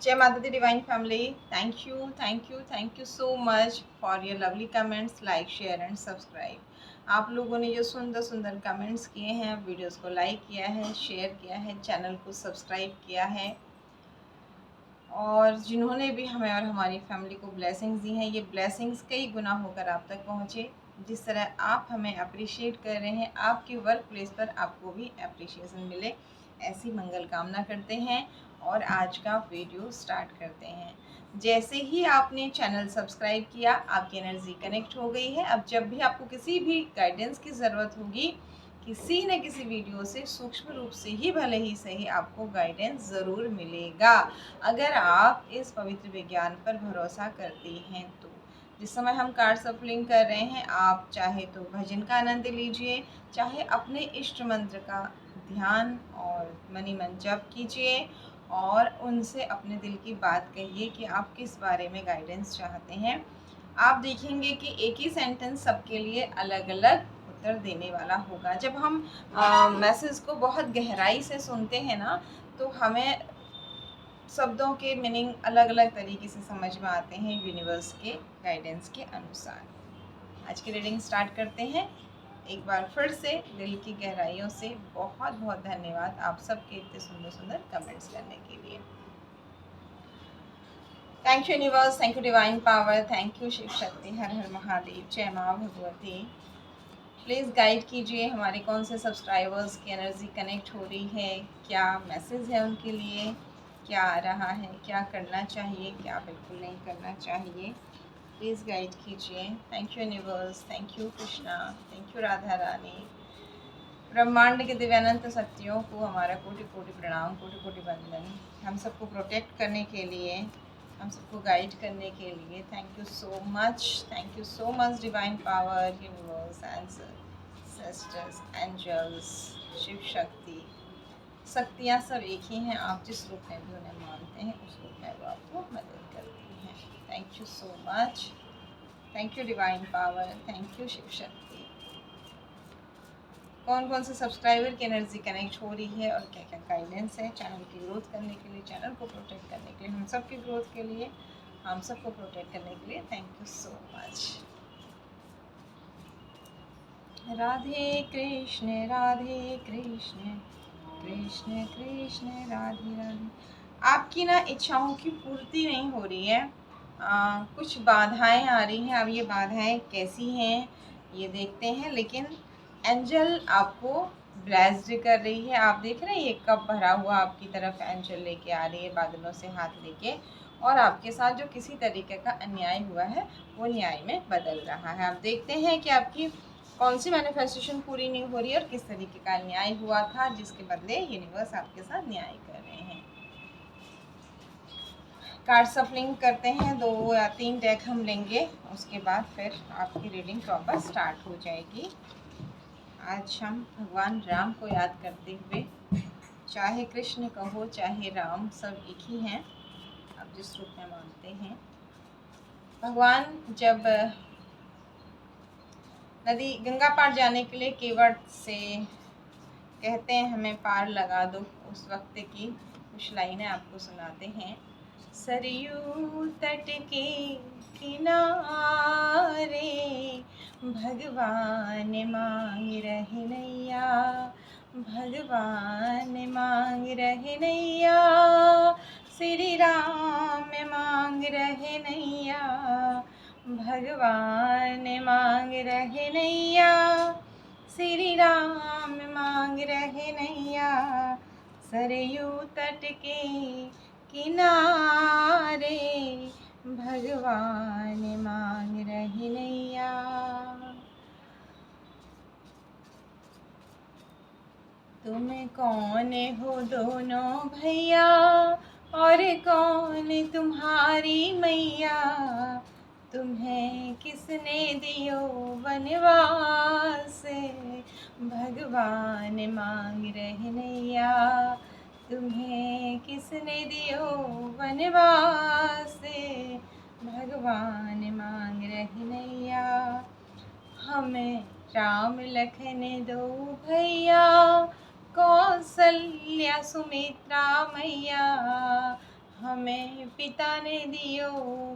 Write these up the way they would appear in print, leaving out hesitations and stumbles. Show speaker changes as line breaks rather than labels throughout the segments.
जय माता दी divine family. Thank you so much for your lovely comments, like, share and subscribe. आप लोगों ने जो सुंदर सुंदर कमेंट्स किए हैं, वीडियोस को लाइक किया है, शेयर किया है, चैनल को सब्सक्राइब किया है, और जिन्होंने भी हमें और हमारी फैमिली को ब्लेसिंग्स दी हैं, ये ब्लेसिंग्स कई गुना होकर आप तक पहुँचे। जिस तरह आप हमें अप्रिशिएट कर रहे हैं, आपके वर्क प्लेस पर आपको भी अप्रिशिएशन मिले, ऐसी मंगल कामना करते हैं और आज का वीडियो स्टार्ट करते हैं। जैसे ही आपने चैनल सब्सक्राइब किया, आपकी एनर्जी कनेक्ट हो गई है। अब जब भी आपको किसी भी गाइडेंस की ज़रूरत होगी, किसी न किसी वीडियो से सूक्ष्म रूप से ही भले ही सही आपको गाइडेंस ज़रूर मिलेगा, अगर आप इस पवित्र विज्ञान पर भरोसा करते हैं तो। जिस समय हम कार्ड सफलिंग कर रहे हैं, आप चाहे तो भजन का आनंद लीजिए, चाहे अपने इष्ट मंत्र का ध्यान और मनी मन जप कीजिए और उनसे अपने दिल की बात कहिए कि आप किस बारे में गाइडेंस चाहते हैं। आप देखेंगे कि एक ही सेंटेंस सबके लिए अलग अलग उत्तर देने वाला होगा। जब हम मैसेज को बहुत गहराई से सुनते हैं ना, तो हमें शब्दों के मीनिंग अलग अलग तरीके से समझ में आते हैं यूनिवर्स के गाइडेंस के अनुसार। आज की रीडिंग स्टार्ट करते हैं। एक बार फिर से दिल की गहराइयों से बहुत बहुत धन्यवाद आप सबके इतने सुंदर सुंदर कमेंट्स करने के लिए। Thank you universe, thank you divine power, thank you Shiv Shakti, हर हर महादेव, जय माँ भगवती। प्लीज़ गाइड कीजिए हमारे कौन से सब्सक्राइबर्स की एनर्जी कनेक्ट हो रही है, क्या मैसेज है उनके लिए, क्या आ रहा है, क्या करना चाहिए, क्या बिल्कुल नहीं करना चाहिए। प्लीज़ गाइड कीजिए। Thank you universe, thank you Krishna, thank you Radha Rani. ब्रह्मांड के दिव्यानंत शक्तियों को हमारा कोटि कोटि प्रणाम, कोटि कोटि वंदन। हम सबको प्रोटेक्ट करने के लिए, हम सबको गाइड करने के लिए thank you so much divine power, universe, ancestors, angels, Shiv Shakti. शक्तियाँ सब एक ही हैं, आप जिस रूप में भी उन्हें मानते हैं उस रूप में वो आपको मदद करती हैं। Thank you so much, thank you divine power, thank you Shiv Shakti. कौन कौन से सब्सक्राइबर की एनर्जी कनेक्ट हो रही है और क्या क्या गाइडेंस है चैनल की ग्रोथ करने के लिए, चैनल को प्रोटेक्ट करने के लिए, हम सब की ग्रोथ के लिए, हम सबको प्रोटेक्ट करने के लिए। Thank you so much. Radhe Krishna Krishna Krishna Radhe Radhe. आपकी ना इच्छाओं की पूर्ति नहीं हो रही है, कुछ बाधाएं आ रही हैं। अब ये बाधाएं कैसी हैं ये देखते हैं, लेकिन एंजल आपको ब्लेस्ड कर रही है। आप देख रहे हैं ये कप भरा हुआ आपकी तरफ एंजल लेके आ रही है, बादलों से हाथ लेके, और आपके साथ जो किसी तरीके का अन्याय हुआ है वो न्याय में बदल रहा है। आप देखते हैं कि आपकी कौन सी मैनिफेस्टेशन पूरी नहीं हो रही है और किस तरीके का अन्याय हुआ था जिसके बदले यूनिवर्स आपके साथ न्याय कर रहे हैं। कार्ड सफलिंग करते हैं, 2 या 3 डेक हम लेंगे, उसके बाद फिर आपकी रीडिंग प्रॉपर स्टार्ट हो जाएगी। आज हम भगवान राम को याद करते हुए, चाहे कृष्ण कहो चाहे राम, सब एक ही हैं, आप जिस रूप में मानते हैं। भगवान जब नदी गंगा पार जाने के लिए केवट से कहते हैं हमें पार लगा दो, उस वक्त की कुछ लाइनें आपको सुनाते हैं। सरयू तट के किनारे भगवान मांग रहे नैया, भगवान मांग रहे नैया, श्री राम मांग रहे नैया, भगवान मांग रहे नैया, श्री राम मांग रहे नैया, सरयू तट के किनारे भगवान मांग रहे नैया। तुम कौन हो दोनों भैया और कौन तुम्हारी मैया, तुम्हें किसने दियो वनवास, भगवान मांग रहे नैया, तुम्हें किसने दियो वनवास, भगवान मांग रहे नैया। हमें राम लखन दो भैया, कौशल्या सुमित्रा मैया, हमें पिता ने दियो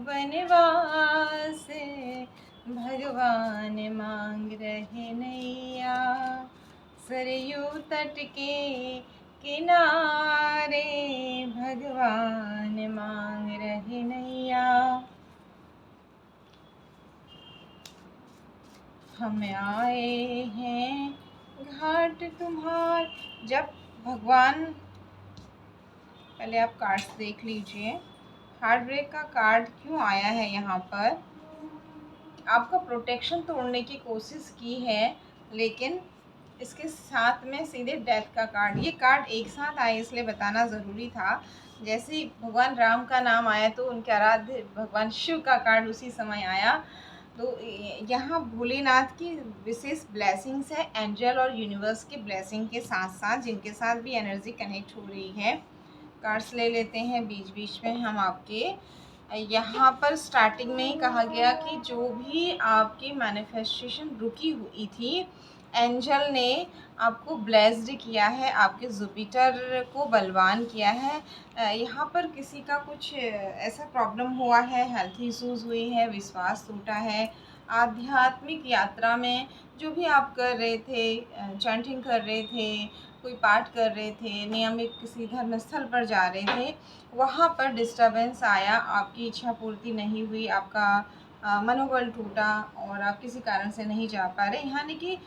बनवास, भगवान मांग रहे नैया, सरयू तट के किनारे, भगवान मांग रहे नैया। हम आए हैं घाट तुम्हार। जब भगवान, पहले आप कार्ड्स देख लीजिए, हार्ट ब्रेक का कार्ड क्यों आया है यहाँ पर। आपका प्रोटेक्शन तोड़ने की कोशिश की है, लेकिन इसके साथ में सीधे डेथ का कार्ड, ये कार्ड एक साथ आए इसलिए बताना ज़रूरी था। जैसे ही भगवान राम का नाम आया तो उनके आराध्य भगवान शिव का कार्ड उसी समय आया। तो यहाँ भोलेनाथ की विशेष ब्लेसिंग्स है, एंजल और यूनिवर्स की ब्लेसिंग के साथ साथ, जिनके साथ भी एनर्जी कनेक्ट हो रही है। कार्ड्स ले लेते हैं बीच बीच में हम आपके। यहाँ पर स्टार्टिंग में ही कहा गया कि जो भी आपकी मैनिफेस्टेशन रुकी हुई थी, एंजल ने आपको ब्लेस्ड किया है, आपके जुपिटर को बलवान किया है। यहाँ पर किसी का कुछ ऐसा प्रॉब्लम हुआ है, हेल्थ इश्यूज हुई है, विश्वास टूटा है, आध्यात्मिक यात्रा में जो भी आप कर रहे थे, चैंटिंग कर रहे थे, कोई पाठ कर रहे थे, नियमित किसी धर्म स्थल पर जा रहे थे, वहाँ पर डिस्टरबेंस आया, आपकी इच्छा पूर्ति नहीं हुई, आपका मनोबल टूटा और आप किसी कारण से नहीं जा पा रहे। यानी कि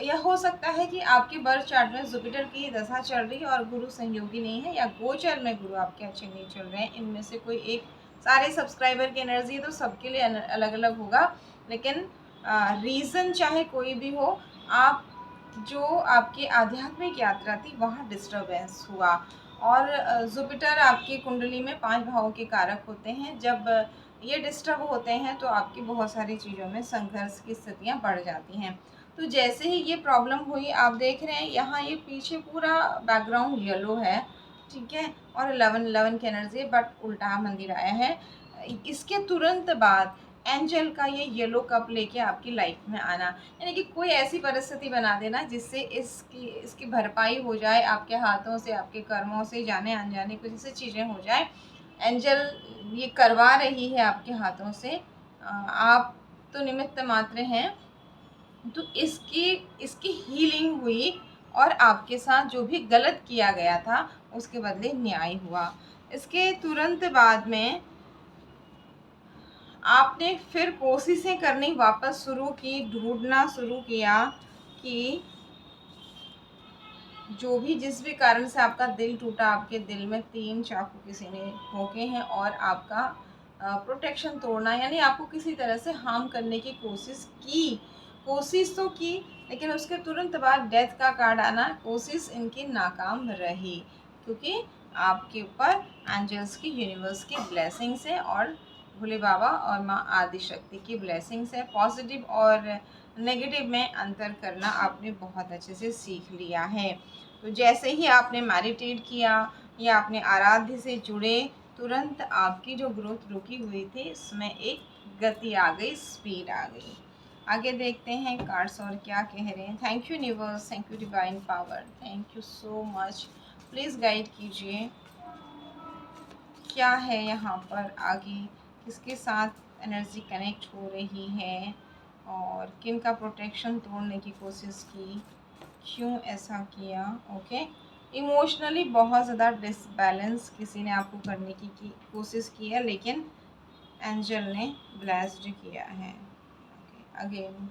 यह हो सकता है कि आपके बर्थ चार्ट में जुपिटर की दशा चल रही है और गुरु संयोगी नहीं है, या गोचर में गुरु आपके अच्छे नहीं चल रहे हैं। इनमें से कोई एक, सारे सब्सक्राइबर की एनर्जी तो सबके लिए अलग अलग होगा, लेकिन रीज़न चाहे कोई भी हो, आप जो आपकी आध्यात्मिक यात्रा थी वहाँ डिस्टरबेंस हुआ। और जुपिटर आपकी कुंडली में 5 भावों के कारक होते हैं। जब ये डिस्टर्ब होते हैं तो आपकी बहुत सारी चीज़ों में संघर्ष की स्थितियाँ बढ़ जाती हैं। तो जैसे ही ये प्रॉब्लम हुई, आप देख रहे हैं यहाँ ये पीछे पूरा बैकग्राउंड येलो है, ठीक है, और 11 की एनर्जी, बट उल्टा मंदिर आया है। इसके तुरंत बाद एंजल का ये येलो कप लेके आपकी लाइफ में आना, यानी कि कोई ऐसी परिस्थिति बना देना जिससे इसकी भरपाई हो जाए, आपके हाथों से, आपके कर्मों से, जाने अनजाने कुछ ऐसी चीज़ें हो जाए। एंजल ये करवा रही है आपके हाथों से, आप तो निमित्त मात्र हैं। तो इसकी हीलिंग हुई और आपके साथ जो भी गलत किया गया था उसके बदले न्याय हुआ। इसके तुरंत बाद में आपने फिर कोशिशें करनी वापस शुरू की, ढूंढना शुरू किया कि जो भी जिस भी कारण से आपका दिल टूटा, आपके दिल में 3 चाकू किसी ने ठोके हैं और आपका प्रोटेक्शन तोड़ना, यानी आपको किसी तरह से हार्म करने की कोशिश तो की, लेकिन उसके तुरंत बाद डेथ का कार्ड आना, कोशिश इनकी नाकाम रही, क्योंकि आपके ऊपर एंजल्स की, यूनिवर्स की ब्लेसिंग्स है और भोले बाबा और माँ आदि शक्ति की ब्लेसिंग्स है। पॉजिटिव और नेगेटिव में अंतर करना आपने बहुत अच्छे से सीख लिया है। तो जैसे ही आपने मेडिटेट किया या अपने आराध्य से जुड़े, तुरंत आपकी जो ग्रोथ रुकी हुई थी इसमें एक गति आ गई, स्पीड आ गई। आगे देखते हैं कार्ड्स और क्या कह रहे हैं। Thank you universe, thank you divine power, thank you so much. Please guide कीजिए क्या है यहाँ पर आगे, किसके साथ एनर्जी कनेक्ट हो रही है और किन का प्रोटेक्शन तोड़ने की कोशिश की, क्यों ऐसा किया। ओके, इमोशनली बहुत ज़्यादा डिसबैलेंस किसी ने आपको करने की कोशिश की है, लेकिन एंजल ने ब्लेस्ड किया है। ओके, अगेन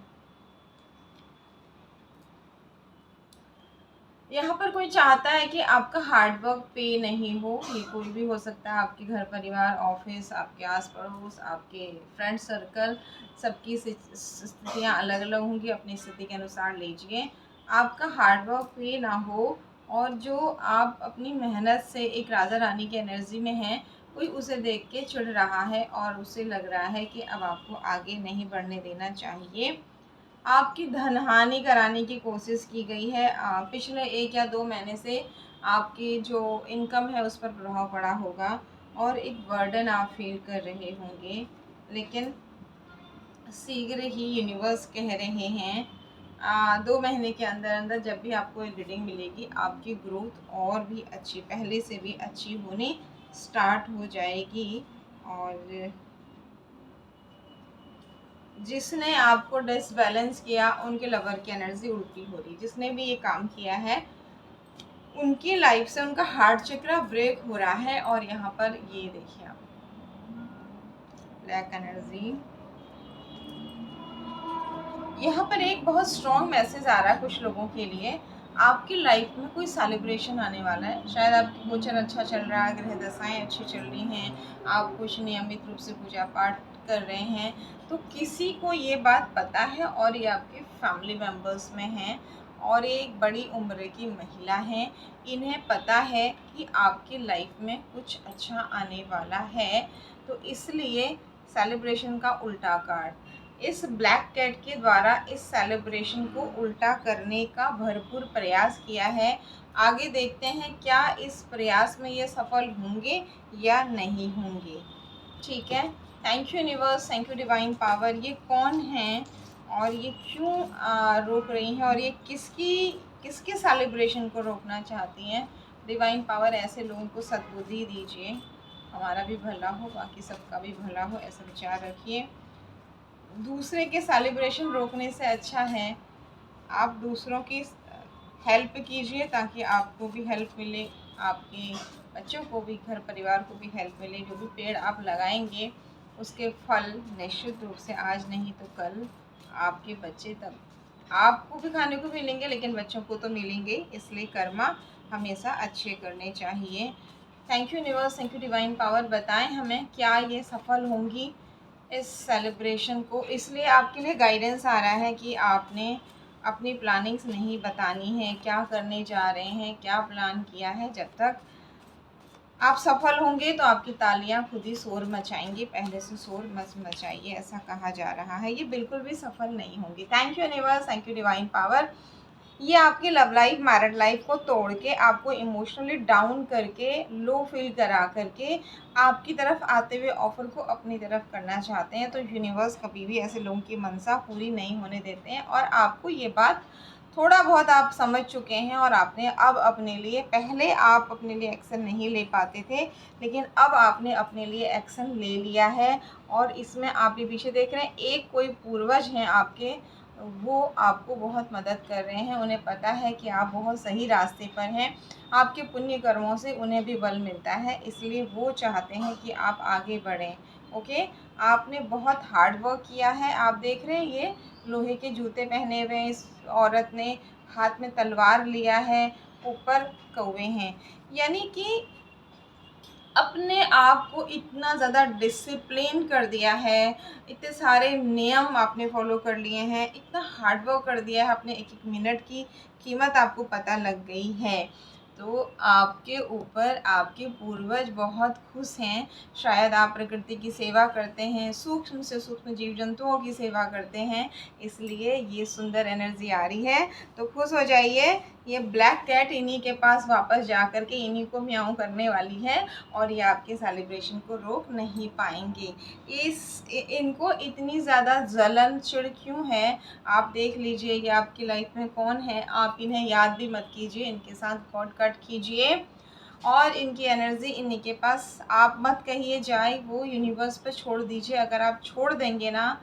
यहाँ पर कोई चाहता है कि आपका हार्डवर्क पे नहीं हो। ये कोई भी हो सकता है, आपके घर परिवार, ऑफिस, आपके आस पड़ोस, आपके फ्रेंड सर्कल, सबकी स्थितियाँ अलग अलग होंगी, अपनी स्थिति के अनुसार लीजिए। आपका हार्डवर्क पे ना हो और जो आप अपनी मेहनत से एक राजा रानी की एनर्जी में हैं, कोई उसे देख के चिढ़ रहा है और उसे लग रहा है कि अब आपको आगे नहीं बढ़ने देना चाहिए। आपकी धन हानि कराने की कोशिश की गई है। पिछले 1 या 2 महीने से आपकी जो इनकम है उस पर प्रभाव पड़ा होगा और एक बर्डन आप फील कर रहे होंगे, लेकिन शीघ्र ही यूनिवर्स कह रहे हैं 2 महीने के अंदर अंदर जब भी आपको एक रीडिंग मिलेगी, आपकी ग्रोथ और भी अच्छी, पहले से भी अच्छी होनी स्टार्ट हो जाएगी। और जिसने आपको डिसबैलेंस किया उनके लवर की एनर्जी उल्टी हो रही, जिसने भी ये काम किया है उनकी लाइफ से उनका हार्ट चक्र ब्रेक हो रहा है। और यहाँ पर ये देखिए आप ब्लैक एनर्जी, यहाँ पर एक बहुत स्ट्रॉन्ग मैसेज आ रहा है कुछ लोगों के लिए। आपकी लाइफ में कोई सेलिब्रेशन आने वाला है। शायद आपकी गोचर अच्छा चल रहा है, ग्रह दशाएं अच्छी चल रही हैं, आप कुछ नियमित रूप से पूजा पाठ कर रहे हैं, तो किसी को ये बात पता है और ये आपके फैमिली मेम्बर्स में हैं और ये एक बड़ी उम्र की महिला हैं। इन्हें पता है कि आपकी लाइफ में कुछ अच्छा आने वाला है, तो इसलिए सेलिब्रेशन का उल्टा कार्ड इस ब्लैक कैट के द्वारा इस सेलिब्रेशन को उल्टा करने का भरपूर प्रयास किया है। आगे देखते हैं क्या इस प्रयास में ये सफल होंगे या नहीं होंगे। ठीक है, thank you universe, thank you divine power. ये कौन है और ये क्यों रोक रही हैं और ये किसके सेलिब्रेशन को रोकना चाहती हैं। डिवाइन पावर ऐसे लोगों को सद्बुद्धि दीजिए, हमारा भी भला हो, बाकी सबका भी भला हो, ऐसा विचार रखिए। दूसरे के सेलिब्रेशन रोकने से अच्छा है आप दूसरों की हेल्प कीजिए, ताकि आपको भी हेल्प मिले, आपके बच्चों को भी, घर परिवार को भी हेल्प मिले। जो भी पेड़ आप लगाएंगे उसके फल निश्चित रूप से आज नहीं तो कल आपके बच्चे, तब आपको भी खाने को मिलेंगे लेकिन बच्चों को तो मिलेंगे। इसलिए कर्मा हमेशा अच्छे करने चाहिए। Thank you universe, thank you divine power. बताएं हमें क्या ये सफल होंगी इस सेलिब्रेशन को। इसलिए आपके लिए गाइडेंस आ रहा है कि आपने अपनी प्लानिंग्स नहीं बतानी है, क्या करने जा रहे हैं, क्या प्लान किया है। जब तक आप सफल होंगे तो आपकी तालियां खुद ही शोर मचाएंगी, पहले से शोर मत मचाइए, ऐसा कहा जा रहा है। ये बिल्कुल भी सफल नहीं होंगी। Thank you universe, thank you divine power. ये आपकी लव लाइफ, मैरिड लाइफ को तोड़ के, आपको इमोशनली डाउन करके, लो फील करा करके आपकी तरफ आते हुए ऑफर को अपनी तरफ करना चाहते हैं। तो यूनिवर्स कभी भी ऐसे लोगों की मनसा पूरी नहीं होने देते हैं। और आपको ये बात थोड़ा बहुत आप समझ चुके हैं और आपने अब अपने लिए, पहले आप अपने लिए एक्शन नहीं ले पाते थे लेकिन अब आपने अपने लिए एक्शन ले लिया है। और इसमें आप भी पीछे देख रहे हैं, एक कोई पूर्वज हैं आपके, वो आपको बहुत मदद कर रहे हैं। उन्हें पता है कि आप बहुत सही रास्ते पर हैं, आपके पुण्य कर्मों से उन्हें भी बल मिलता है, इसलिए वो चाहते हैं कि आप आगे बढ़ें। ओके, आपने बहुत हार्ड वर्क किया है। आप देख रहे हैं ये लोहे के जूते पहने हुए इस औरत ने, हाथ में तलवार लिया है, ऊपर कौवे हैं, यानी कि अपने आप को इतना ज़्यादा डिसिप्लिन कर दिया है, इतने सारे नियम आपने फॉलो कर लिए हैं, इतना हार्ड वर्क कर दिया है, अपने एक एक मिनट की कीमत आपको पता लग गई है। तो आपके ऊपर आपके पूर्वज बहुत खुश हैं। शायद आप प्रकृति की सेवा करते हैं, सूक्ष्म से सूक्ष्म जीव जंतुओं की सेवा करते हैं, इसलिए ये सुंदर एनर्जी आ रही है। तो खुश हो जाइए, ये ब्लैक कैट इन्हीं के पास वापस जा कर के इन्हीं को म्याऊं करने वाली है और ये आपके सेलिब्रेशन को रोक नहीं पाएंगे। इनको इतनी ज़्यादा जलन चिढ़ क्यों है, आप देख लीजिए। ये आपकी लाइफ में कौन है, आप इन्हें याद भी मत कीजिए, इनके साथ कॉट कट कीजिए और इनकी एनर्जी इन्हीं के पास आप मत कहिए जाए, वो यूनिवर्स पर छोड़ दीजिए। अगर आप छोड़ देंगे ना,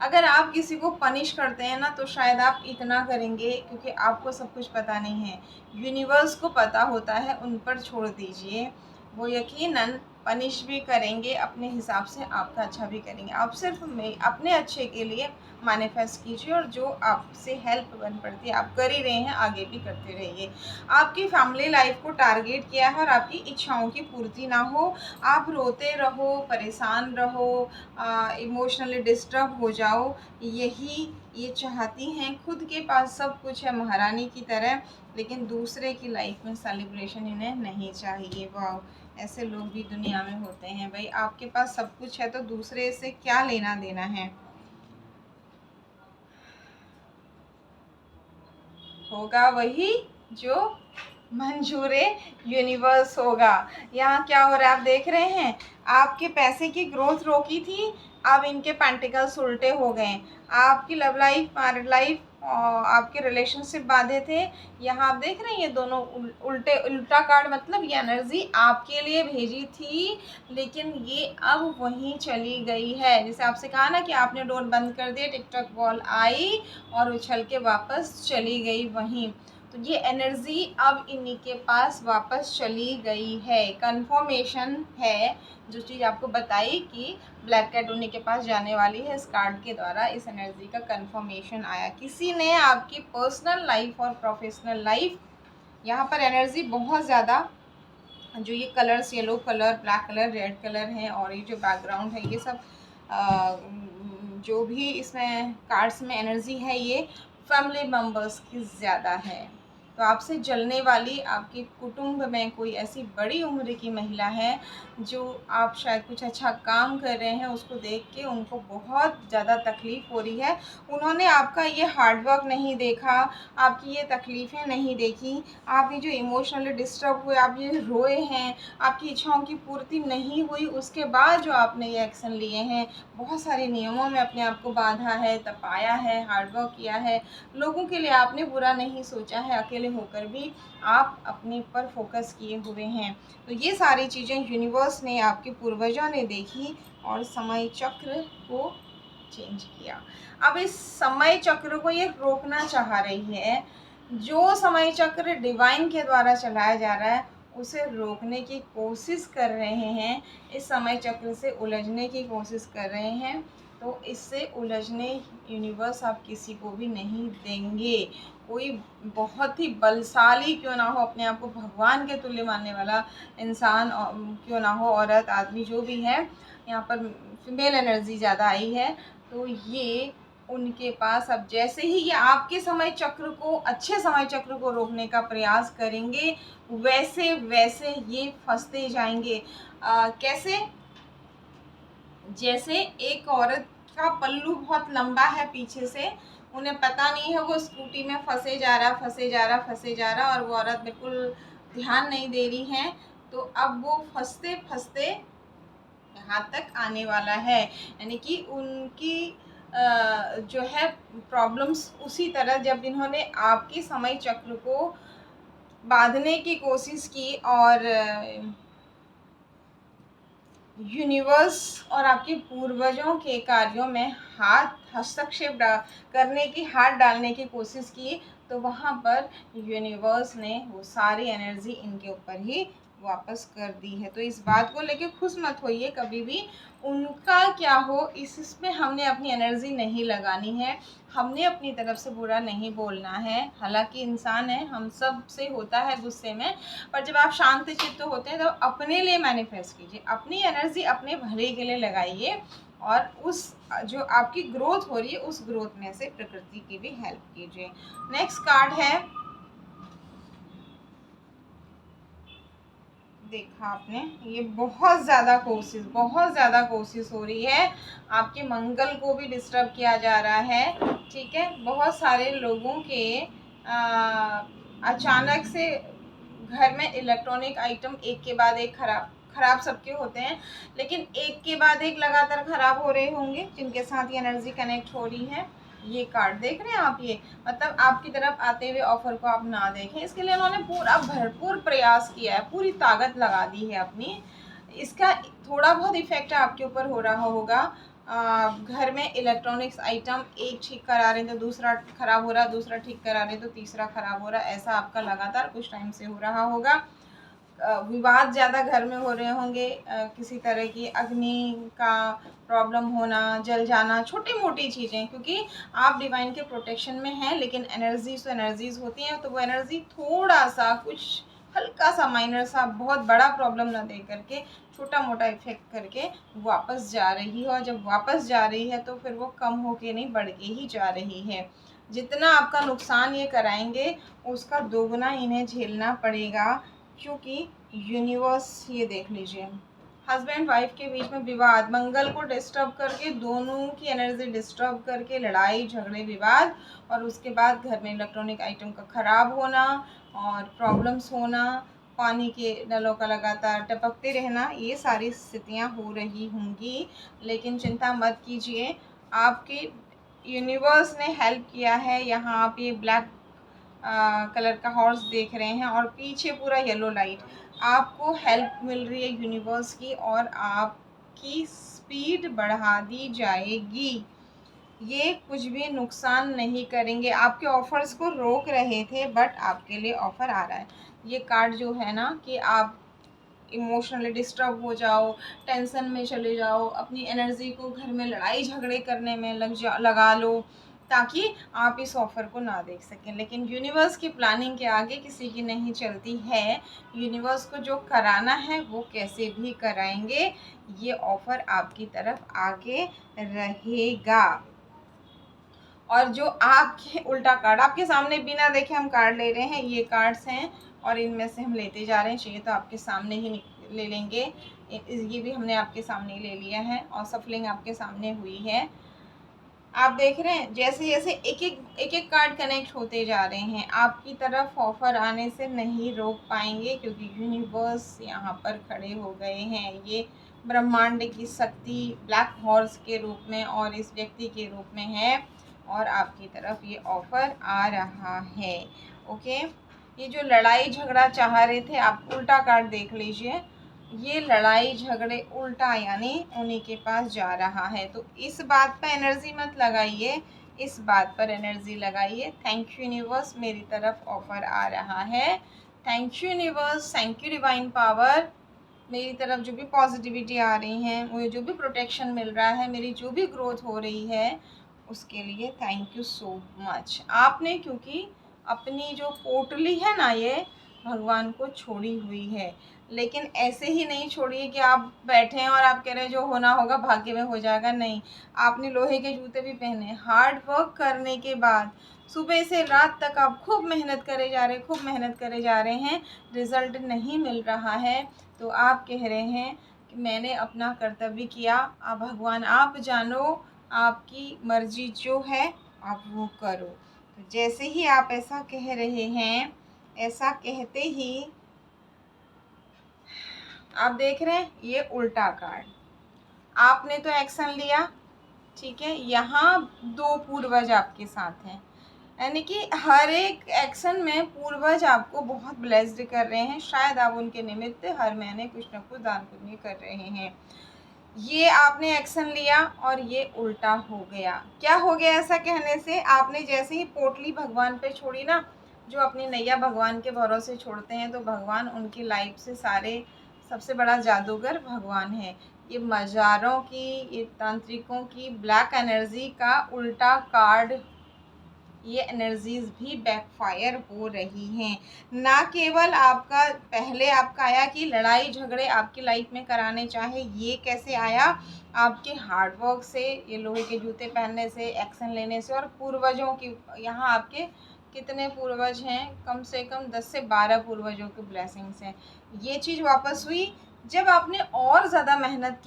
अगर आप किसी को पनिश करते हैं ना, तो शायद आप इतना करेंगे क्योंकि आपको सब कुछ पता नहीं है, यूनिवर्स को पता होता है। उन पर छोड़ दीजिए, वो यकीनन पनिश भी करेंगे, अपने हिसाब से आपका अच्छा भी करेंगे। आप सिर्फ अपने अच्छे के लिए मैनिफेस्ट कीजिए और जो आपसे हेल्प बन पड़ती है आप कर ही रहे हैं, आगे भी करते रहिए। आपकी फैमिली लाइफ को टारगेट किया है और आपकी इच्छाओं की पूर्ति ना हो, आप रोते रहो, परेशान रहो, इमोशनली डिस्टर्ब हो जाओ, यही ये चाहती हैं। खुद के पास सब कुछ है महारानी की तरह, लेकिन दूसरे की लाइफ में सेलिब्रेशन इन्हें नहीं चाहिए। वाह, ऐसे लोग भी दुनिया में होते हैं। भाई आपके पास सब कुछ है तो दूसरे से क्या लेना देना है। होगा वही जो मंजूरे यूनिवर्स होगा। यहाँ क्या हो रहा है आप देख रहे हैं, आपके पैसे की ग्रोथ रोकी थी, अब इनके पेंटिकल्स उल्टे हो गए। आपकी लव लाइफ, मैरिड लाइफ आपके रिलेशनशिप बाधे थे। यहाँ आप देख रहे हैं ये दोनों उल्टा कार्ड, मतलब ये एनर्जी आपके लिए भेजी थी लेकिन ये अब वहीं चली गई है। जैसे आपसे कहा ना कि आपने डोर बंद कर दिया, टिकटॉक बॉल आई और उछल के वापस चली गई वहीं। तो ये एनर्जी अब इन्हीं के पास वापस चली गई है। कंफर्मेशन है जो चीज़ आपको बताई कि ब्लैक कैट उन्हीं के पास जाने वाली है। इस कार्ड के द्वारा इस एनर्जी का कंफर्मेशन आया। किसी ने आपकी पर्सनल लाइफ और प्रोफेशनल लाइफ, यहाँ पर एनर्जी बहुत ज़्यादा, जो ये colours yellow colour, black colour, red colour है और ये जो बैकग्राउंड है ये सब जो भी इसमें कार्ड्स में एनर्जी है ये फैमिली मेम्बर्स की ज़्यादा है। तो आपसे जलने वाली आपके कुटुंब में कोई ऐसी बड़ी उम्र की महिला है जो आप शायद कुछ अच्छा काम कर रहे हैं उसको देख के उनको बहुत ज़्यादा तकलीफ़ हो रही है। उन्होंने आपका ये हार्डवर्क नहीं देखा, आपकी ये तकलीफ़ें नहीं देखी, आप ये जो इमोशनली डिस्टर्ब हुए, आप ये रोए हैं, आपकी इच्छाओं की पूर्ति नहीं हुई, उसके बाद जो आपने ये एक्शन लिए हैं, बहुत सारे नियमों में अपने आप को बांधा है, तपाया है, हार्डवर्क किया है, लोगों के लिए आपने बुरा नहीं सोचा है, अकेले होकर भी आप अपने पर फोकस किए हुए हैं। तो ये सारी चीज़ें यूनिवर्स ने, आपके पूर्वजों ने देखी और समय चक्र को चेंज किया। अब इस समय चक्र को ये रोकना चाह रही है। जो समय चक्र डिवाइन के द्वारा चलाया जा रहा है उसे रोकने की कोशिश कर रहे हैं, इस समय चक्र से उलझने की कोशिश कर रहे हैं। तो इससे उलझने यूनिवर्स आप किसी को भी नहीं देंगे। कोई बहुत ही बलशाली क्यों ना हो, अपने आप को भगवान के तुल्य मानने वाला इंसान क्यों ना हो, औरत आदमी जो भी है, यहाँ पर फीमेल एनर्जी ज़्यादा आई है। तो ये उनके पास अब जैसे ही ये आपके समय चक्र को, अच्छे समय चक्र को रोकने का प्रयास करेंगे, वैसे वैसे ये फंसते जाएंगे। कैसे? जैसे एक औरत का पल्लू बहुत लंबा है पीछे से, उन्हें पता नहीं है, वो स्कूटी में फंसे जा रहा और वो औरत बिल्कुल ध्यान नहीं दे रही है। तो अब वो फंसते फंसते यहाँ तक आने वाला है, यानी कि उनकी जो है प्रॉब्लम्स उसी तरह, जब इन्होंने आपके समय चक्र को बांधने की कोशिश की और यूनिवर्स और आपके पूर्वजों के कार्यों में हस्तक्षेप करने की, हाथ डालने की कोशिश की, तो वहाँ पर यूनिवर्स ने वो सारी एनर्जी इनके ऊपर ही वापस कर दी है। तो इस बात को लेके खुश मत होइए कभी भी, उनका क्या हो इसमें हमने अपनी एनर्जी नहीं लगानी है, हमने अपनी तरफ से बुरा नहीं बोलना है। हालांकि इंसान है, हम सब से होता है गुस्से में, पर जब आप शांत चित्त होते हैं तो अपने लिए मैनिफेस्ट कीजिए, अपनी एनर्जी अपने भले के लिए लगाइए और उस जो आपकी ग्रोथ हो रही है उस ग्रोथ में से प्रकृति की भी हेल्प कीजिए। नेक्स्ट कार्ड है, देखा आपने, ये बहुत ज़्यादा कोशिश हो रही है, आपके मंगल को भी डिस्टर्ब किया जा रहा है। ठीक है, बहुत सारे लोगों के अचानक से घर में इलेक्ट्रॉनिक आइटम एक के बाद एक खराब सबके होते हैं, लेकिन एक के बाद एक लगातार खराब हो रहे होंगे जिनके साथ ये एनर्जी कनेक्ट हो रही है। ये कार्ड देख रहे हैं आप, ये मतलब आपकी तरफ आते हुए ऑफर को आप ना देखें, इसके लिए उन्होंने पूरा भरपूर प्रयास किया है, पूरी ताकत लगा दी है अपनी। इसका थोड़ा बहुत इफेक्ट आपके ऊपर हो रहा होगा। घर में इलेक्ट्रॉनिक्स आइटम एक ठीक करा रहे हैं तो दूसरा खराब हो रहा, दूसरा ठीक करा रहे तो तीसरा खराब हो रहा, ऐसा आपका लगातार कुछ टाइम से हो रहा होगा। विवाद ज़्यादा घर में हो रहे होंगे, किसी तरह की अग्नि का प्रॉब्लम होना, जल जाना, छोटी मोटी चीज़ें, क्योंकि आप डिवाइन के प्रोटेक्शन में हैं, लेकिन एनर्जीज होती हैं, तो वो एनर्जी थोड़ा सा, कुछ हल्का सा, माइनर सा, बहुत बड़ा प्रॉब्लम ना दे करके छोटा मोटा इफेक्ट करके वापस जा रही है। और जब वापस जा रही है तो फिर वो कम होके नहीं, बढ़ के ही जा रही है। जितना आपका नुकसान ये कराएंगे उसका दोगुना इन्हें झेलना पड़ेगा, क्योंकि यूनिवर्स, ये देख लीजिए, हस्बैंड वाइफ के बीच में विवाद, मंगल को डिस्टर्ब करके, दोनों की एनर्जी डिस्टर्ब करके लड़ाई झगड़े विवाद, और उसके बाद घर में इलेक्ट्रॉनिक आइटम का ख़राब होना और प्रॉब्लम्स होना, पानी के नलों का लगातार टपकते रहना, ये सारी स्थितियां हो रही होंगी। लेकिन चिंता मत कीजिए, आपके यूनिवर्स ने हेल्प किया है। यहाँ आप ये ब्लैक कलर का हॉर्स देख रहे हैं और पीछे पूरा येलो लाइट, आपको हेल्प मिल रही है यूनिवर्स की और आपकी स्पीड बढ़ा दी जाएगी। ये कुछ भी नुकसान नहीं करेंगे। आपके ऑफर्स को रोक रहे थे बट आपके लिए ऑफर आ रहा है। ये कार्ड जो है ना कि आप इमोशनली डिस्टर्ब हो जाओ, टेंशन में चले जाओ, अपनी एनर्जी को घर में लड़ाई झगड़े करने में लगा लो ताकि आप इस ऑफ़र को ना देख सकें। लेकिन यूनिवर्स की प्लानिंग के आगे किसी की नहीं चलती है। यूनिवर्स को जो कराना है वो कैसे भी कराएंगे। ये ऑफ़र आपकी तरफ आगे रहेगा। और जो आपके उल्टा कार्ड आपके सामने बिना देखे हम कार्ड ले रहे हैं, ये कार्ड्स हैं और इनमें से हम लेते जा रहे हैं। चाहिए तो आपके सामने ही ले लेंगे। ये भी हमने आपके सामने ले लिया है और सफलिंग आपके सामने हुई है। आप देख रहे हैं जैसे जैसे एक एक कार्ड कनेक्ट होते जा रहे हैं, आपकी तरफ ऑफर आने से नहीं रोक पाएंगे क्योंकि यूनिवर्स यहाँ पर खड़े हो गए हैं। ये ब्रह्मांड की शक्ति ब्लैक हॉर्स के रूप में और इस व्यक्ति के रूप में है और आपकी तरफ ये ऑफर आ रहा है। ओके, ये जो लड़ाई झगड़ा चाह रहे थे, आप उल्टा कार्ड देख लीजिए। ये लड़ाई झगड़े उल्टा यानी उन्हीं के पास जा रहा है। तो इस बात पर एनर्जी मत लगाइए, इस बात पर एनर्जी लगाइए। थैंक यू यूनिवर्स, मेरी तरफ ऑफर आ रहा है। Thank you universe, thank you divine power, मेरी तरफ जो भी पॉजिटिविटी आ रही है, मुझे जो भी प्रोटेक्शन मिल रहा है, मेरी जो भी ग्रोथ हो रही है, उसके लिए थैंक यू सो मच। आपने क्योंकि अपनी जो पोटली है ना, ये भगवान को छोड़ी हुई है। लेकिन ऐसे ही नहीं छोड़िए कि आप बैठे हैं और आप कह रहे हैं जो होना होगा भाग्य में हो जाएगा। नहीं, आपने लोहे के जूते भी पहने। हार्ड वर्क करने के बाद सुबह से रात तक आप खूब मेहनत करे जा रहे हैं, खूब मेहनत करे जा रहे हैं, रिज़ल्ट नहीं मिल रहा है। तो आप कह रहे हैं कि मैंने अपना कर्तव्य किया, अब भगवान आप जानो, आपकी मर्जी जो है आप वो करो। तो जैसे ही आप ऐसा कह रहे हैं, ऐसा कहते ही आप देख रहे हैं ये उल्टा कार्ड। आपने तो एक्शन लिया, ठीक है, यहाँ दो पूर्वज आपके साथ हैं, यानी कि हर एक एक्शन में पूर्वज आपको बहुत ब्लेस्ड कर रहे हैं। शायद आप उनके निमित्त हर महीने कुछ न कुछ दान पुण्य कर रहे हैं। ये आपने एक्शन लिया और ये उल्टा हो गया। क्या हो गया ऐसा कहने से? आपने जैसे ही पोटली भगवान पे छोड़ी ना, जो अपनी नैया भगवान के भरोसे छोड़ते हैं तो भगवान उनकी लाइफ से सारे सबसे बड़ा जादूगर भगवान है। ये मज़ारों की, ये तांत्रिकों की ब्लैक एनर्जी का उल्टा कार्ड, ये एनर्जीज भी बैकफायर हो रही हैं। ना केवल आपका पहले आपका आया कि लड़ाई झगड़े आपकी लाइफ में कराने चाहे, ये कैसे आया? आपके हार्डवर्क से, ये लोहे के जूते पहनने से, एक्शन लेने से और पूर्वजों की, यहाँ आपके कितने पूर्वज हैं? कम से कम 10 से 12 पूर्वजों की ब्लेसिंग्स हैं। ये चीज़ वापस हुई जब आपने और ज़्यादा मेहनत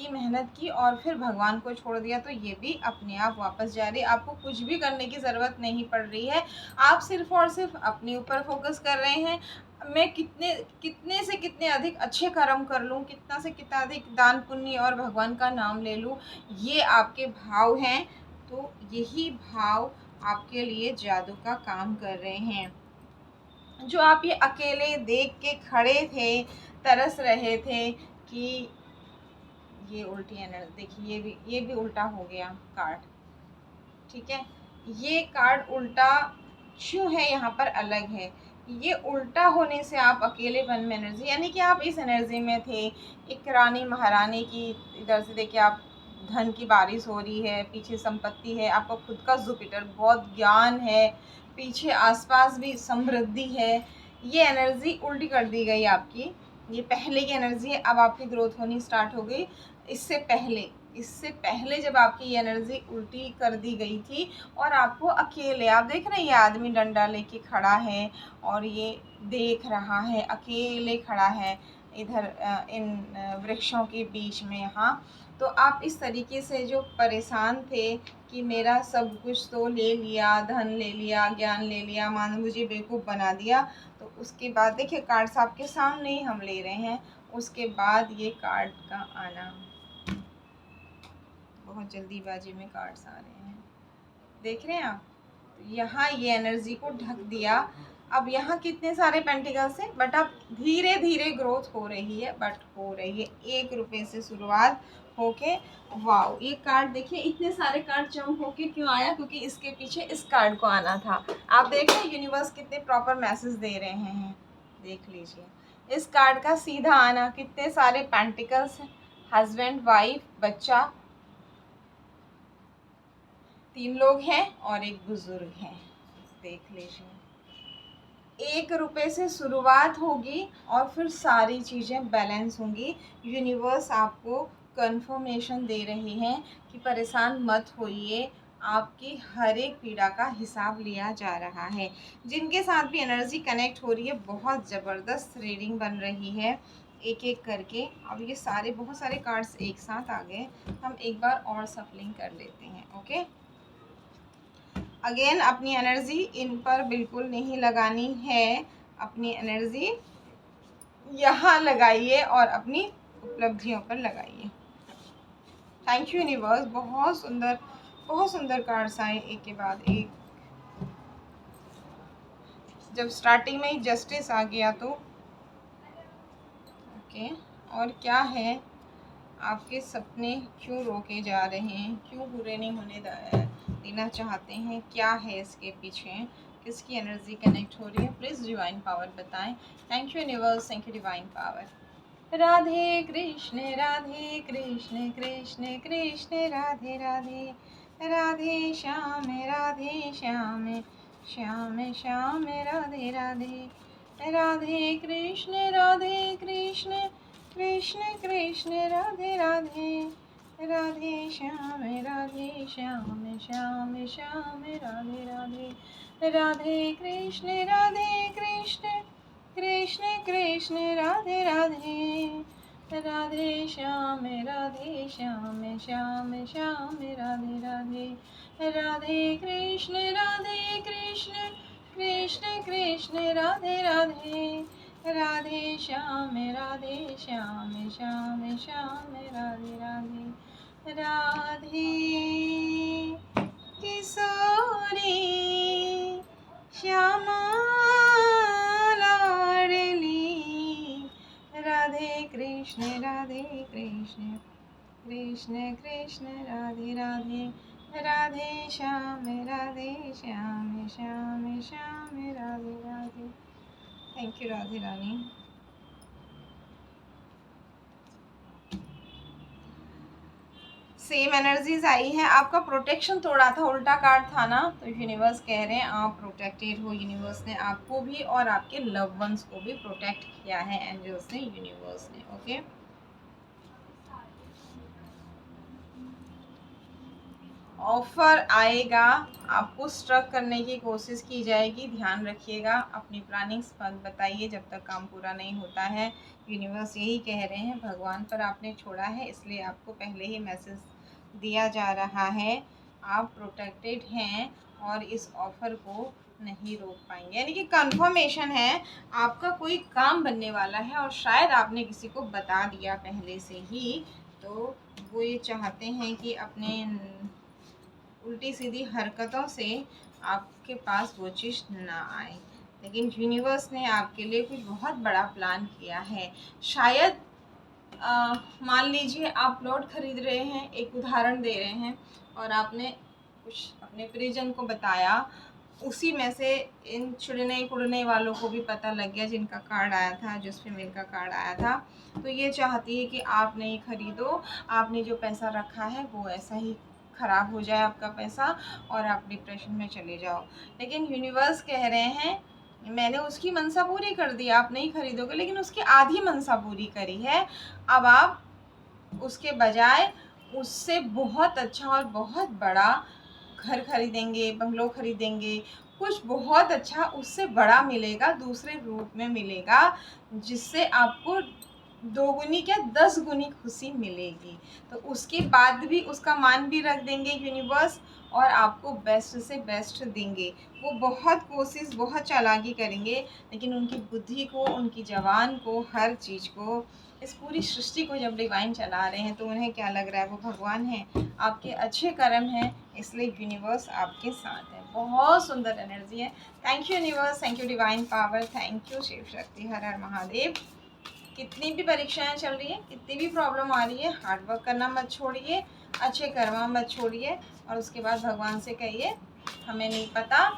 की और फिर भगवान को छोड़ दिया, तो ये भी अपने आप वापस जा रही है। आपको कुछ भी करने की ज़रूरत नहीं पड़ रही है। आप सिर्फ़ और सिर्फ अपने ऊपर फोकस कर रहे हैं। मैं कितने कितने से कितने अधिक अच्छे कर्म कर लूँ, कितना से कितना अधिक दान पुण्य और भगवान का नाम ले लूँ, ये आपके भाव हैं। तो यही भाव आपके लिए जादू का काम कर रहे हैं। जो आप ये अकेले देख के खड़े थे, तरस रहे थे कि ये उल्टी एनर्जी, देखिए ये भी उल्टा हो गया कार्ड, ठीक है। ये कार्ड उल्टा क्यों है, यहाँ पर अलग है। ये उल्टा होने से आप अकेलेपन में एनर्जी, यानी कि आप इस एनर्जी में थे, एक रानी महारानी की, इधर से देखिए आप धन की बारिश हो रही है, पीछे संपत्ति है, आपका खुद का जुपिटर, बहुत ज्ञान है, पीछे आसपास भी समृद्धि है। ये एनर्जी उल्टी कर दी गई आपकी। ये पहले की एनर्जी है, अब आपकी ग्रोथ होनी स्टार्ट हो गई। इससे पहले जब आपकी ये एनर्जी उल्टी कर दी गई थी और आपको अकेले, आप देख रहे हैं ये आदमी डंडा लेके खड़ा है और ये देख रहा है, अकेले खड़ा है इधर इन वृक्षों के बीच में यहाँ। तो आप इस तरीके से जो परेशान थे कि मेरा सब कुछ तो ले लिया, धन ले लिया, ज्ञान ले लिया, मान मुझे बेवकूफ़ बना दिया। तो उसके बाद देखिए कार्ड्स आपके सामने ही हम ले रहे हैं। उसके बाद ये कार्ड का आना, बहुत जल्दीबाजी में कार्ड्स आ रहे हैं। देख रहे हैं आप? तो यहाँ ये एनर्जी को ढक दिया। अब यहाँ कितने सारे पेंटिकल्स हैं, बट अब धीरे धीरे ग्रोथ हो रही है, बट हो रही है। 1 रुपए से शुरुआत होके, वाओ, ये कार्ड देखिए, इतने सारे कार्ड जंप होके क्यों आया, क्योंकि इसके पीछे इस कार्ड को आना था। आप देख रहे हैं यूनिवर्स कितने प्रॉपर मैसेज दे रहे हैं, देख लीजिए। इस कार्ड का सीधा आना, कितने सारे पेंटिकल्स हैं, हस्बैंड, वाइफ, बच्चा, 3 लोग हैं और एक बुजुर्ग है। देख लीजिए, 1 रुपए से शुरुआत होगी और फिर सारी चीज़ें बैलेंस होंगी। यूनिवर्स आपको कंफर्मेशन दे रही है कि परेशान मत होइए, आपकी हर एक पीड़ा का हिसाब लिया जा रहा है। जिनके साथ भी एनर्जी कनेक्ट हो रही है, बहुत ज़बरदस्त रीडिंग बन रही है, एक एक करके। अब ये सारे बहुत सारे कार्ड्स एक साथ आ गए, हम एक बार और सफलिंग कर लेते हैं। ओके, अगेन अपनी एनर्जी इन पर बिल्कुल नहीं लगानी है, अपनी एनर्जी यहाँ लगाइए और अपनी उपलब्धियों पर लगाइए। थैंक यू यूनिवर्स, बहुत सुंदर कार्ड्स आए एक के बाद एक। जब स्टार्टिंग में ही जस्टिस आ गया तो ओके, और क्या है, आपके सपने क्यों रोके जा रहे हैं, क्यों पूरे नहीं होने देना चाहते हैं, क्या है इसके पीछे, किसकी एनर्जी कनेक्ट हो रही है, प्लीज़ डिवाइन पावर बताएं। Thank you universe, thank you divine power. Radhe Krishna Krishna Krishna Radhe Radhe, Radhe Shyam Shyam Shyam Radhe Radhe, Radhe Krishna Krishna Krishna Radhe Radhe, Radhe Shyam Shyam Shyam Radhe Radhe, Radhe Krishna Krishna Krishna Radhe Radhe, Radhe Shyam Shyam Shyam Radhe Radhe, Radhe Krishna Krishna Krishna Radhe Radhe, Radhe Shyam Shyam Shyam Radhe Radhe, Radhe Kishori Shyama Ladli, Radhe Krishna Krishna Krishna Radhe Radhe, Radhe Shyam Shyam Shyam Radhe Radhe. Thank you Radhe Rani. Same energies आई है, आपका प्रोटेक्शन थोड़ा था, उल्टा कार्ड था ना, तो यूनिवर्स कह रहे हैं आप प्रोटेक्टेड हो। यूनिवर्स ने आपको भी और आपके लव वंस को भी प्रोटेक्ट किया है, एंजल्स ने, यूनिवर्स ने। ओके, ऑफर आएगा, आपको स्ट्रक करने की कोशिश की जाएगी, ध्यान रखिएगा। अपनी प्लानिंग्स मत बताइए जब तक काम पूरा नहीं होता है। यूनिवर्स यही कह रहे हैं, भगवान पर आपने छोड़ा है, इसलिए आपको पहले ही मैसेज दिया जा रहा है, आप प्रोटेक्टेड हैं और इस ऑफर को नहीं रोक पाएंगे। यानी कि कंफर्मेशन है, आपका कोई काम बनने वाला है और शायद आपने किसी को बता दिया पहले से ही, तो वो ये चाहते हैं कि अपने उल्टी सीधी हरकतों से आपके पास वो चीज़ ना आए। लेकिन यूनिवर्स ने आपके लिए कोई बहुत बड़ा प्लान किया है। शायद मान लीजिए आप प्लॉट खरीद रहे हैं, एक उदाहरण दे रहे हैं, और आपने कुछ अपने परिजन को बताया, उसी में से इन चुड़ने कुड़ने वालों को भी पता लग गया, जिनका कार्ड आया था, जिस फीमेल का कार्ड आया था, तो ये चाहती है कि आप नहीं खरीदो, आपने जो पैसा रखा है वो ऐसा ही ख़राब हो जाए आपका पैसा और आप डिप्रेशन में चले जाओ। लेकिन यूनिवर्स कह रहे हैं, मैंने उसकी मनसा पूरी कर दी, आप नहीं खरीदोगे, लेकिन उसकी आधी मनसा पूरी करी है। अब आप उसके बजाय उससे बहुत अच्छा और बहुत बड़ा घर खरीदेंगे, बंगलो खरीदेंगे, कुछ बहुत अच्छा उससे बड़ा मिलेगा, दूसरे रूप में मिलेगा, जिससे आपको 2 गुनी क्या 10 गुनी खुशी मिलेगी। तो उसके बाद भी उसका मान भी रख देंगे यूनिवर्स और आपको बेस्ट से बेस्ट देंगे। वो बहुत कोशिश, बहुत चालाकी करेंगे, लेकिन उनकी बुद्धि को, उनकी ज़बान को, हर चीज़ को इस पूरी सृष्टि को जब डिवाइन चला रहे हैं तो उन्हें क्या लग रहा है, वो भगवान हैं, आपके अच्छे कर्म हैं, इसलिए यूनिवर्स आपके साथ है। बहुत सुंदर एनर्जी है। Thank you universe, thank you divine power, thank you Shiv Shakti, हर हर महादेव। कितनी भी परीक्षाएं चल रही है, कितनी भी प्रॉब्लम आ रही है, हार्ड वर्क करना मत छोड़िए, अच्छे कर्म मत छोड़िए, और उसके बाद भगवान से कहिए हमें नहीं पता।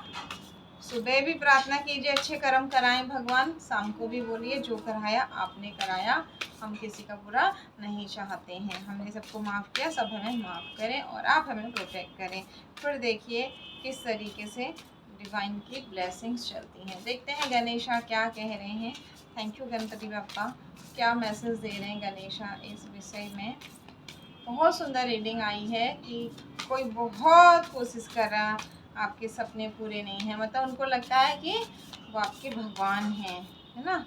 सुबह भी प्रार्थना कीजिए अच्छे कर्म कराएं भगवान, शाम को भी बोलिए जो कराया आपने कराया, हम किसी का बुरा नहीं चाहते हैं, हमने सबको माफ़ किया, सब हमें माफ़ करें और आप हमें प्रोटेक्ट करें। फिर देखिए किस तरीके से डिवाइन की ब्लेसिंग्स चलती हैं। देखते हैं गणेशा क्या कह रहे हैं। थैंक यू गणपति बाप्पा, क्या मैसेज दे रहे हैं गणेशा इस विषय में। बहुत सुंदर रीडिंग आई है कि कोई बहुत कोशिश कर रहा, आपके सपने पूरे नहीं हैं, मतलब उनको लगता है कि वो आपके भगवान हैं, है ना।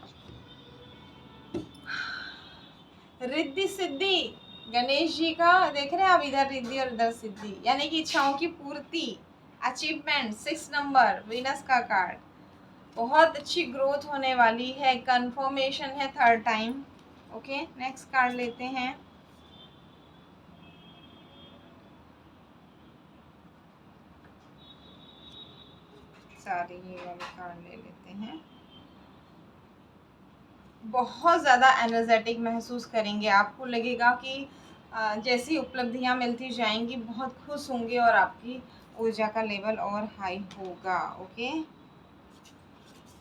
रिद्धि सिद्धि गणेश जी का देख रहे हैं आप, इधर रिद्धि और इधर सिद्धि, यानी कि इच्छाओं की पूर्ति, अचीवमेंट, 6 नंबर वीनस का कार्ड। बहुत अच्छी ग्रोथ होने वाली है, कंफर्मेशन है 3rd time. Okay, next card लेते हैं। सारे ये वाले कार्ड ले लेते हैं। बहुत ज़्यादा एनर्जेटिक महसूस करेंगे, आपको लगेगा कि जैसी उपलब्धियां मिलती जाएंगी बहुत खुश होंगे और आपकी ऊर्जा का लेवल और हाई होगा। ओके,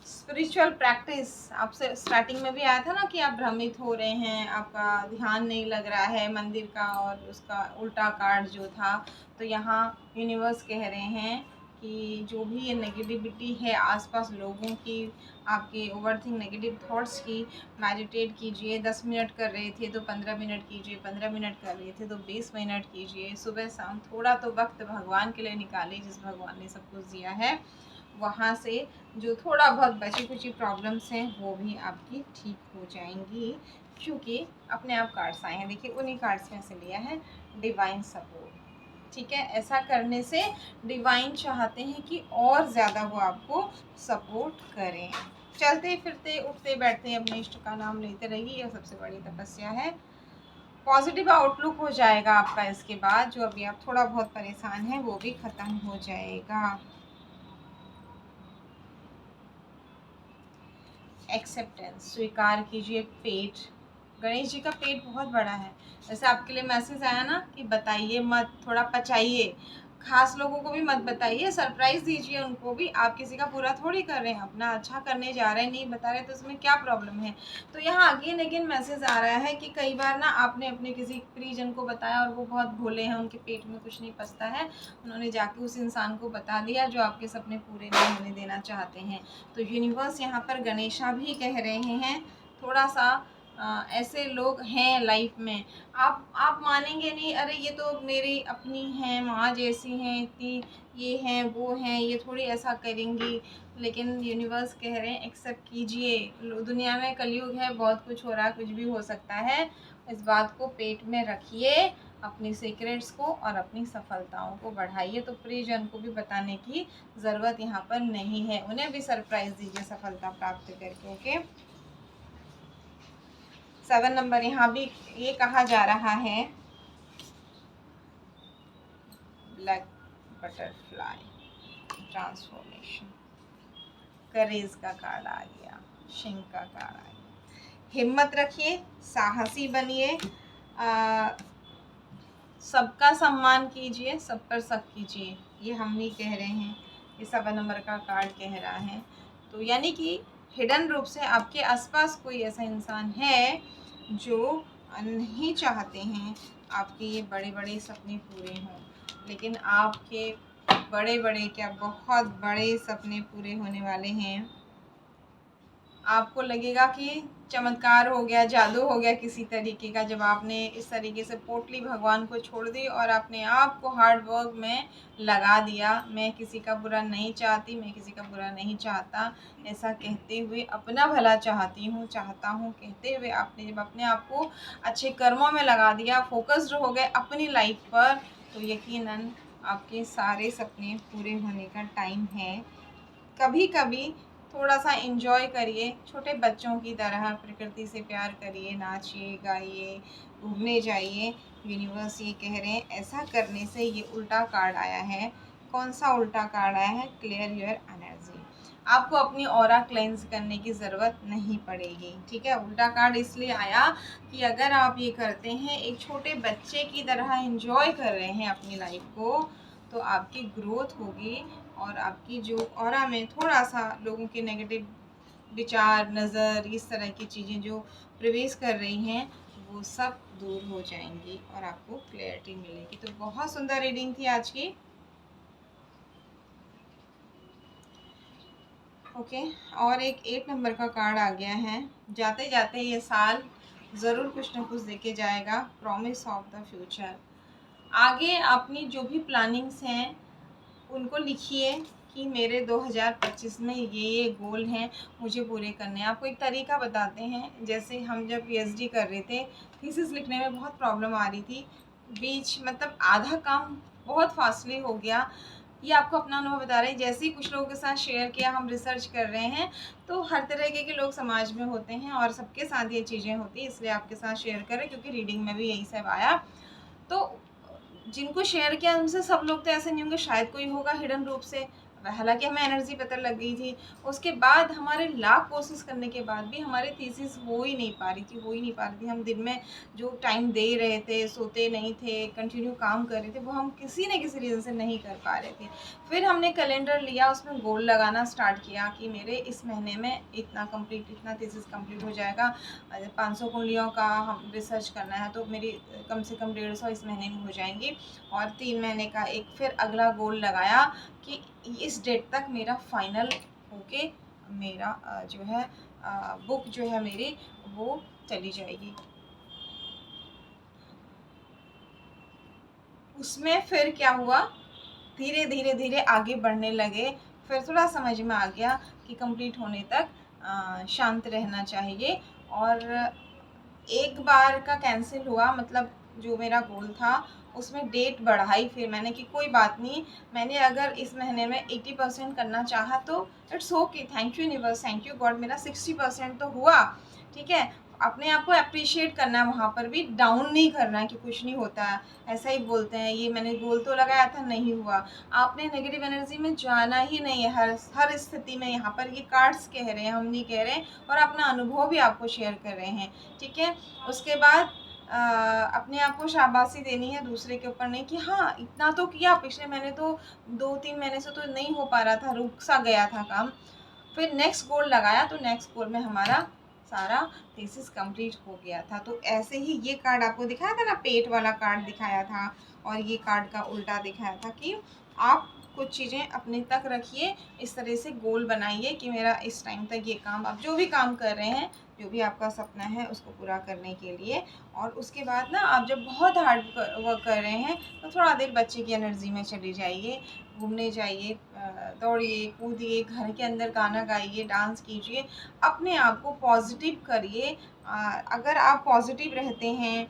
स्पिरिचुअल प्रैक्टिस, आपसे स्टार्टिंग में भी आया था ना कि आप भ्रमित हो रहे हैं, आपका ध्यान नहीं लग रहा है मंदिर का, और उसका उल्टा कार्ड जो था, तो यहाँ यूनिवर्स कह रहे हैं कि जो भी ये नेगेटिविटी है आसपास लोगों की, आपके ओवरथिंक नेगेटिव थॉट्स की, मेडिटेट कीजिए। 10 मिनट कर रहे थे तो 15 मिनट कीजिए, 15 मिनट कर रहे थे तो 20 मिनट कीजिए। सुबह शाम थोड़ा तो वक्त भगवान के लिए निकालिए, जिस भगवान ने सब कुछ दिया है। वहाँ से जो थोड़ा बहुत बची कुची प्रॉब्लम्स हैं वो भी आपकी ठीक हो जाएंगी, क्योंकि अपने आप कार्ड्स आए हैं। देखिए उन्हीं कार्ड्स में से लिया है डिवाइन सपोर्ट। ठीक है, ऐसा करने से डिवाइन चाहते हैं कि और ज़्यादा वो आपको सपोर्ट करें। चलते फिरते उठते बैठते अपने इष्ट का नाम लेते रहिए, यह सबसे बड़ी तपस्या है। पॉजिटिव आउटलुक हो जाएगा आपका, इसके बाद जो अभी आप थोड़ा बहुत परेशान हैं वो भी ख़त्म हो जाएगा। एक्सेप्टेंस, स्वीकार कीजिए। पेट, गणेश जी का पेट बहुत बड़ा है। जैसे आपके लिए मैसेज आया ना कि बताइए मत, थोड़ा पचाइए, खास लोगों को भी मत बताइए, सरप्राइज दीजिए उनको भी। आप किसी का पूरा थोड़ी कर रहे हैं, अपना अच्छा करने जा रहे हैं, नहीं बता रहे तो इसमें क्या प्रॉब्लम है। तो यहाँ अगेन अगेन मैसेज आ रहा है कि कई बार ना आपने अपने किसी परिजन को बताया और वो बहुत भोले हैं, उनके पेट में कुछ नहीं पचता है, उन्होंने जाके उस इंसान को बता दिया जो आपके सपने पूरे नहीं होने देना चाहते हैं। तो यूनिवर्स यहाँ पर गणेशा भी कह रहे हैं थोड़ा सा ऐसे लोग हैं लाइफ में, आप मानेंगे नहीं, अरे ये तो मेरी अपनी हैं, माँ जैसी हैं, इतनी ये हैं वो हैं, ये थोड़ी ऐसा करेंगी। लेकिन यूनिवर्स कह रहे हैं एक्सेप्ट कीजिए, दुनिया में कलयुग है, बहुत कुछ हो रहा है, कुछ भी हो सकता है। इस बात को पेट में रखिए, अपनी सीक्रेट्स को और अपनी सफलताओं को बढ़ाइए। तो परिजन को भी बताने की ज़रूरत यहाँ पर नहीं है, उन्हें भी सरप्राइज दीजिए सफलता प्राप्त करके। ओके, 7 नंबर यहाँ भी ये कहा जा रहा है, ब्लैक बटरफ्लाई, ट्रांसफॉर्मेशन, करेज का कार्ड आ गया, सिंह का कार्ड आ गया। हिम्मत रखिए, साहसी बनिए, सबका सम्मान कीजिए, सब पर शक कीजिए, ये हम नहीं कह रहे हैं, ये 7 नंबर का कार्ड कह रहा है। तो यानी कि हिडन रूप से आपके आसपास कोई ऐसा इंसान है जो नहीं चाहते हैं आपके ये बड़े बड़े सपने पूरे हों, लेकिन आपके बड़े बड़े क्या बहुत बड़े सपने पूरे होने वाले हैं। आपको लगेगा कि चमत्कार हो गया, जादू हो गया किसी तरीके का, जब आपने इस तरीके से पोटली भगवान को छोड़ दी और अपने आप को हार्ड वर्क में लगा दिया। मैं किसी का बुरा नहीं चाहती, मैं किसी का बुरा नहीं चाहता, ऐसा कहते हुए अपना भला चाहता हूँ कहते हुए आपने जब अपने आप को अच्छे कर्मों में लगा दिया, फोकस्ड हो गए अपनी लाइफ पर, तो यकीनन आपके सारे सपने पूरे होने का टाइम है। कभी कभी थोड़ा सा एंजॉय करिए, छोटे बच्चों की तरह प्रकृति से प्यार करिए, नाचिए गाइए, घूमने जाइए। यूनिवर्स ये कह रहे हैं ऐसा करने से ये उल्टा कार्ड आया है। कौन सा उल्टा कार्ड आया है? Clear your energy. आपको अपनी ऑरा क्लेंस करने की ज़रूरत नहीं पड़ेगी, ठीक है। उल्टा कार्ड इसलिए आया कि अगर आप ये करते हैं, एक छोटे बच्चे की तरह एंजॉय कर रहे हैं अपनी लाइफ को, तो आपकी ग्रोथ होगी और आपकी जो ऑरा में थोड़ा सा लोगों के नेगेटिव विचार, नज़र, इस तरह की चीज़ें जो प्रवेश कर रही हैं, वो सब दूर हो जाएंगी और आपको क्लैरिटी मिलेगी। तो बहुत सुंदर रीडिंग थी आज की। ओके, और एक 8 नंबर का कार्ड आ गया है। जाते जाते ये साल ज़रूर कुछ ना कुछ देके जाएगा। Promise of the future. आगे अपनी जो भी प्लानिंग्स हैं उनको लिखिए कि मेरे 2025 में ये गोल हैं, मुझे पूरे करने हैं। आपको एक तरीका बताते हैं, जैसे हम जब पीएचडी कर रहे थे, थीसिस लिखने में बहुत प्रॉब्लम आ रही थी, बीच मतलब आधा काम बहुत फास्टली हो गया। ये आपको अपना अनुभव बता रहे हैं। जैसे ही कुछ लोगों के साथ शेयर किया, हम रिसर्च कर रहे हैं, तो हर तरह के लोग समाज में होते हैं और सबके साथ ये चीज़ें होती हैं, इसलिए आपके साथ शेयर करें, क्योंकि रीडिंग में भी यही सब आया। तो जिनको शेयर किया उनसे सब लोग तो ऐसे नहीं होंगे, शायद कोई होगा हिडन रूप से। हालांकि हमें एनर्जी पता लग गई थी। उसके बाद हमारे लाख कोशिश करने के बाद भी हमारी थीसिस हो ही नहीं पा रही थी। हम दिन में जो टाइम दे रहे थे, सोते नहीं थे, कंटिन्यू काम कर रहे थे, वो हम किसी न किसी रीज़न से नहीं कर पा रहे थे। फिर हमने कैलेंडर लिया, उसमें गोल लगाना स्टार्ट किया कि मेरे इस महीने में इतना थीसिस कंप्लीट हो जाएगा। 500 कुंडलियों का हम रिसर्च करना है, तो मेरी कम से कम 150 इस महीने में हो जाएंगी। और 3 महीने का एक फिर अगला गोल लगाया कि इस डेट तक मेरा फाइनल होके मेरा जो है बुक जो है मेरी वो चली जाएगी। उसमें फिर क्या हुआ, धीरे धीरे धीरे आगे बढ़ने लगे। फिर थोड़ा समझ में आ गया कि कंप्लीट होने तक शांत रहना चाहिए। और एक बार का कैंसिल हुआ, मतलब जो मेरा गोल था उसमें डेट बढ़ाई फिर मैंने कि कोई बात नहीं, मैंने अगर इस महीने में 80% करना चाहा तो it's okay, thank you universe, thank you God, मेरा 60% तो हुआ, ठीक है। अपने आप को अप्रिशिएट करना है, वहाँ पर भी डाउन नहीं करना है कि कुछ नहीं होता है। ऐसा ही बोलते हैं, ये मैंने गोल तो लगाया था, नहीं हुआ। आपने नेगेटिव एनर्जी में जाना ही नहीं है हर स्थिति में। यहाँ पर ये कार्ड्स कह रहे हैं, हम नहीं कह रहे हैं, और अपना अनुभव भी आपको शेयर कर रहे हैं, ठीक है। उसके बाद अपने आप को शाबाशी देनी है, दूसरे के ऊपर नहीं कि हाँ इतना तो किया, पिछले महीने तो 2-3 महीने से तो नहीं हो पा रहा था, रुक सा गया था काम। फिर नेक्स्ट गोल लगाया, तो नेक्स्ट गोल में हमारा सारा थीसिस कंप्लीट हो गया था। तो ऐसे ही ये कार्ड आपको दिखाया था ना, पेट वाला कार्ड दिखाया था, और ये कार्ड का उल्टा दिखाया था कि आप कुछ चीज़ें अपने तक रखिए, इस तरह से गोल बनाइए कि मेरा इस टाइम तक ये काम, आप जो भी काम कर रहे हैं, जो भी आपका सपना है उसको पूरा करने के लिए। और उसके बाद ना आप जब बहुत हार्ड वर्क कर रहे हैं, तो थोड़ा देर बच्चे की एनर्जी में चले जाइए, घूमने जाइए, दौड़िए कूदिए, घर के अंदर गाना गाइए, डांस कीजिए, अपने आप को पॉजिटिव करिए। अगर आप पॉजिटिव रहते हैं,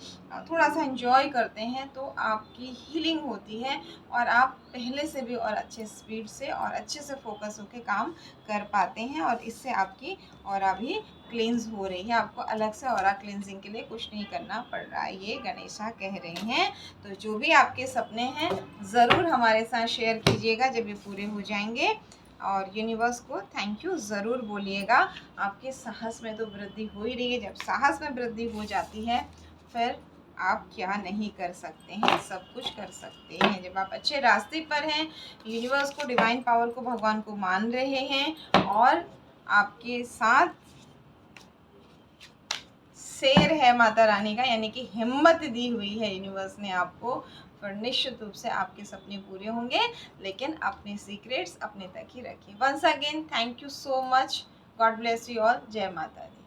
थोड़ा सा एंजॉय करते हैं, तो आपकी हीलिंग होती है और आप पहले से भी और अच्छे स्पीड से और अच्छे से फोकस होकर काम कर पाते हैं, और इससे आपकी ऑरा भी क्लींस हो रही है। आपको अलग से ऑरा क्लींजिंग के लिए कुछ नहीं करना पड़ रहा है, ये गणेशा कह रहे हैं। तो जो भी आपके सपने हैं ज़रूर हमारे साथ शेयर कीजिएगा जब ये पूरे हो जाएंगे, और यूनिवर्स को थैंक यू ज़रूर बोलिएगा। आपके साहस में तो वृद्धि हो ही रही है। जब साहस में वृद्धि हो जाती है, फिर आप क्या नहीं कर सकते हैं, सब कुछ कर सकते हैं। जब आप अच्छे रास्ते पर हैं, यूनिवर्स को, डिवाइन पावर को, भगवान को मान रहे हैं, और आपके साथ शेर है माता रानी का, यानी कि हिम्मत दी हुई है यूनिवर्स ने आपको, फिर निश्चित रूप से आपके सपने पूरे होंगे। लेकिन अपने सीक्रेट्स अपने तक ही रखिए। Once again thank you so much, God bless you all, जय माता दी।